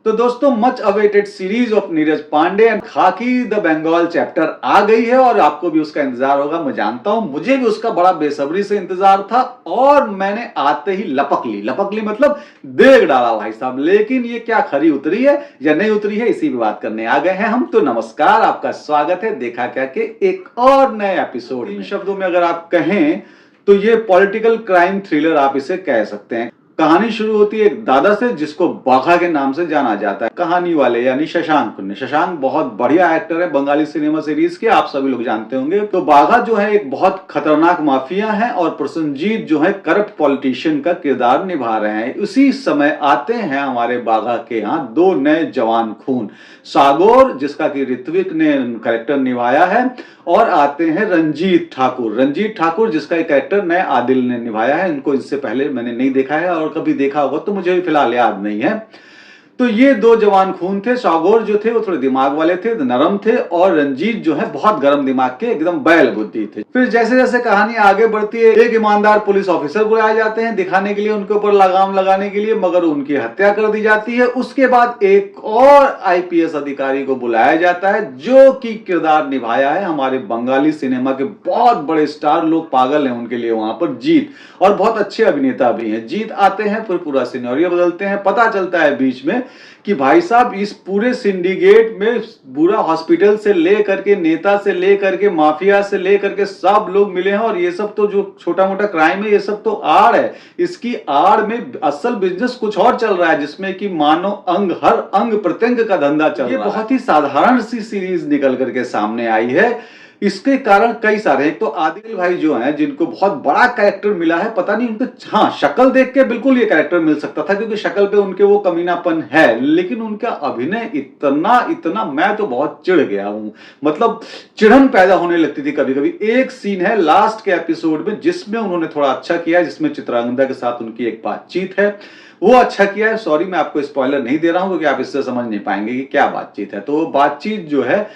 तो दोस्तों much awaited series of Neeraj Pandey and Khaki the Bengal chapter आ गई है और आपको भी उसका इंतजार होगा। मैं जानता हूं, मुझे भी उसका बड़ा बेसब्री से इंतजार था और मैंने आते ही लपक ली मतलब देख डाला भाई साहब। लेकिन ये क्या खरी उतरी है या नहीं उतरी है, इसी पे बात करने आ गए हैं हम। तो नमस्कार, आपका स्वागत है देखा क्या के एक और नए एपिसोड। इन शब्दों में अगर आप कहें तो ये पॉलिटिकल क्राइम थ्रिलर आप इसे कह सकते हैं। कहानी शुरू होती है एक दादा से जिसको बाघा के नाम से जाना जाता है। कहानी वाले यानी शशांक बहुत बढ़िया एक्टर है बंगाली सिनेमा सीरीज के, आप सभी लोग जानते होंगे। तो बाघा जो है एक बहुत खतरनाक माफिया है और प्रसन्नजीत जो है करप्ट पॉलिटिशियन का किरदार निभा रहे हैं। उसी समय आते हैं हमारे बाघा के यहाँ दो नए जवान खून, सागोर जिसका कि ऋत्विक ने कैरेक्टर निभाया है, और आते हैं रंजीत ठाकुर जिसका एक कैरेक्टर नए आदिल ने निभाया है। इनको इससे पहले मैंने नहीं देखा है और कभी देखा होगा तो मुझे फिलहाल याद नहीं है। तो ये दो जवान खून थे। सागोर जो थे वो थोड़े दिमाग वाले थे, नरम थे, और रंजीत जो है बहुत गर्म दिमाग के एकदम बैल बुद्धि थे। फिर जैसे जैसे कहानी आगे बढ़ती है एक ईमानदार पुलिस ऑफिसर बुलाए जाते हैं दिखाने के लिए, उनके ऊपर लगाम लगाने के लिए, मगर उनकी हत्या कर दी जाती है। उसके बाद एक और आईपीएस अधिकारी को बुलाया जाता है जो कि किरदार निभाया है हमारे बंगाली सिनेमा के बहुत बड़े स्टार, लोग पागल हैं उनके लिए वहां पर, जीत, और बहुत अच्छे अभिनेता भी हैं। जीत आते हैं, फिर पूरा सिनेरियो बदलते हैं। पता चलता है बीच में कि भाई साहब इस पूरे सिंडिकेट में पूरा हॉस्पिटल से लेकर के, नेता से लेकर के, माफिया से लेकर के सब लोग मिले हैं, और ये सब तो जो छोटा मोटा क्राइम है ये सब तो आड़ है। इसकी आड़ में असल बिजनेस कुछ और चल रहा है जिसमें कि मानो हर अंग प्रत्यंग का धंधा चल रहा है। ये बहुत ही साधारण सी सीरीज निकल करके सामने आई है। इसके कारण कई सारे, एक तो आदिल भाई जो हैं जिनको बहुत बड़ा कैरेक्टर मिला है, पता नहीं उनको, हाँ शक्ल देख के बिल्कुल ये कैरेक्टर मिल सकता था क्योंकि शक्ल पे उनके वो कमीनापन है, लेकिन उनका अभिनय इतना मैं तो बहुत चिढ़ गया हूं। मतलब चिढ़न पैदा होने लगती थी कभी कभी। एक सीन है लास्ट के एपिसोड में जिसमें उन्होंने थोड़ा अच्छा किया, जिसमें चित्रांगदा के साथ उनकी एक बातचीत है, वो अच्छा किया है। सॉरी मैं आपको स्पॉइलर नहीं दे रहा हूं क्योंकि आप इससे समझ नहीं पाएंगे कि क्या बातचीत है। तो वो बातचीत जो है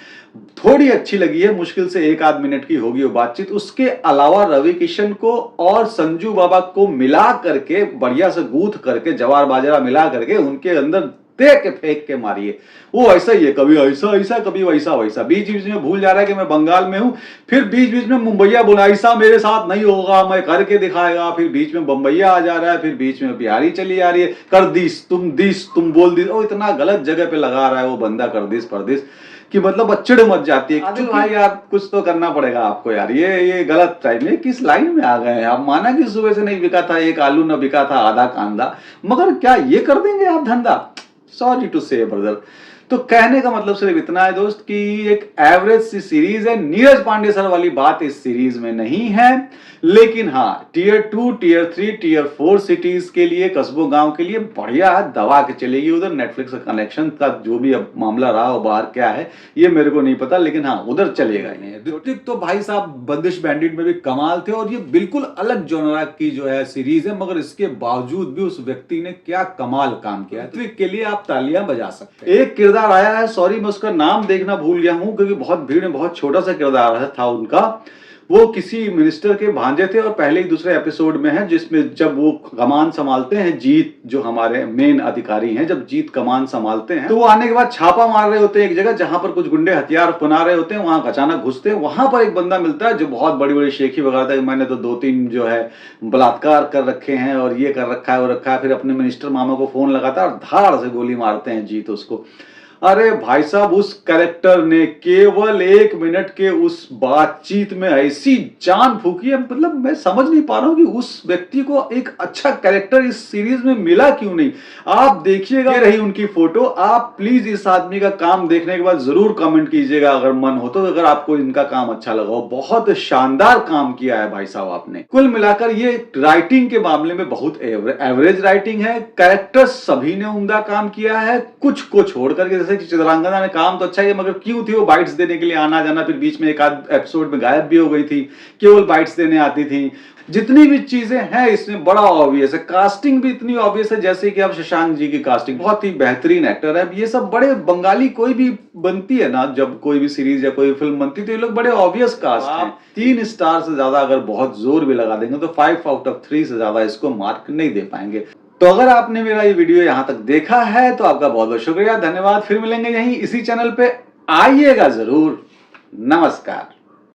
थोड़ी अच्छी लगी है, मुश्किल से एक आध मिनट की होगी वो बातचीत। उसके अलावा रवि किशन को और संजू बाबा को मिला करके बढ़िया से गूंथ करके, जवार बाजरा मिला करके उनके अंदर दे के फेंक के मारिए। वो ऐसा ही है, कभी ऐसा कभी वैसा। बीच बीच में भूल जा रहा है कि मैं बंगाल में हूं, फिर बीच बीच में मुंबईया बोला ऐसा मेरे साथ नहीं होगा, मैं करके दिखाएगा, फिर बीच में बंबईया आ जा रहा है, फिर बीच में बिहारी चली आ रही है, कर दिस तुम बोल दी। ओ इतना गलत जगह पे लगा रहा है वो बंदा कर दिस परदिस कि मतलब चिढ़ मच जाती है। आदिल भाई यार कुछ तो करना पड़ेगा आपको यार, ये गलत टाइम है, किस लाइन में आ गए हैं आप। माना कि सुबह से नहीं बिका था एक आलू, न बिका था आधा कांदा, मगर क्या ये कर देंगे आप धंधा? सॉरी टू से ब्रदर। तो कहने का मतलब सिर्फ इतना है दोस्त कि एक एवरेज सी सीरीज है। नीरज पांडे सर वाली बात इस सीरीज में नहीं है, लेकिन हाँ टीयर 2, टीयर 3, टीयर 4 सिटीज के लिए, कस्बों गांव के लिए बढ़िया दबा के चलेगी। उधर नेटफ्लिक्स का कनेक्शन का जो भी अब मामला रहा हो बाहर क्या है ये मेरे को नहीं पता, लेकिन हाँ उधर चलेगा ही। ऋत्विक तो भाई साहब बंदिश बैंडिट में भी कमाल थे, और ये बिल्कुल अलग जोनरा की जो है सीरीज है, मगर इसके बावजूद भी उस व्यक्ति ने क्या कमाल काम किया है। ऋत्विक के लिए आप तालियां बजा सकते हैं। एक किरदार आया है, सॉरी मैं उसका नाम देखना भूल गया हूं क्योंकि बहुत भीड़ में, बहुत छोटा सा किरदार था उनका। वो किसी मिनिस्टर के भांजे थे और पहले ही दूसरे एपिसोड में है जिसमें जब वो कमान संभालते हैं, जीत जो हमारे मेन अधिकारी हैं, जब जीत कमान संभालते हैं तो वो आने के बाद छापा मार रहे होते हैं एक जगह जहां पर कुछ गुंडे हथियार बना रहे होते हैं। वहां अचानक घुसते हैं, वहां पर एक बंदा मिलता है जो बहुत बड़ी बड़ी शेखी वगैरह था, मैंने तो 2-3 जो है बलात्कार कर रखे हैं और ये कर रखा है वो रखा है। फिर अपने मिनिस्टर मामा को फोन लगाता है और धाड़ से गोली मारते हैं जीत उसको। अरे भाई साहब उस कैरेक्टर ने केवल 1 मिनट के उस बातचीत में ऐसी जान फूकी है, मतलब मैं समझ नहीं पा रहा हूं कि उस व्यक्ति को एक अच्छा कैरेक्टर इस सीरीज में मिला क्यों नहीं। आप देखिएगा, ये रही उनकी फोटो। आप प्लीज इस आदमी का काम देखने के बाद जरूर कमेंट कीजिएगा अगर मन हो तो, अगर आपको इनका काम अच्छा लगा हो। बहुत शानदार काम किया है भाई साहब आपने। कुल मिलाकर ये राइटिंग के मामले में बहुत एवरेज राइटिंग है। कैरेक्टर्स सभी ने उम्दा काम किया है, कुछ को छोड़ करके। जैसे कि चित्रांगदा ने काम तो अच्छा ही है, मगर क्यों थी वो बाइट्स देने के लिए आना जाना, फिर बीच में एक आध एपिसोड में गायब भी हो गई थी, केवल बाइट्स देने आती थी। जितनी भी चीजें हैं इसमें बड़ा ऑब्वियस है। कास्टिंग भी इतनी ऑब्वियस है, जैसे कि अब शशांक जी की कास्टिंग बहुत ही बेहतरीन एक्टर है। ये सब बड़े बंगाली कोई भी बनती है ना, जब कोई भी सीरीज या कोई फिल्म बनती है तो ये लोग बड़े ऑब्वियस कास्ट हैं। 3 स्टार से ज्यादा अगर बहुत जोर भी लगा देंगे तो 5 आउट ऑफ 3 से ज्यादा इसको मार्क नहीं दे पाएंगे। तो अगर आपने मेरा ये वीडियो यहां तक देखा है तो आपका बहुत बहुत शुक्रिया, धन्यवाद। फिर मिलेंगे यहीं इसी चैनल पे, आइएगा जरूर। नमस्कार।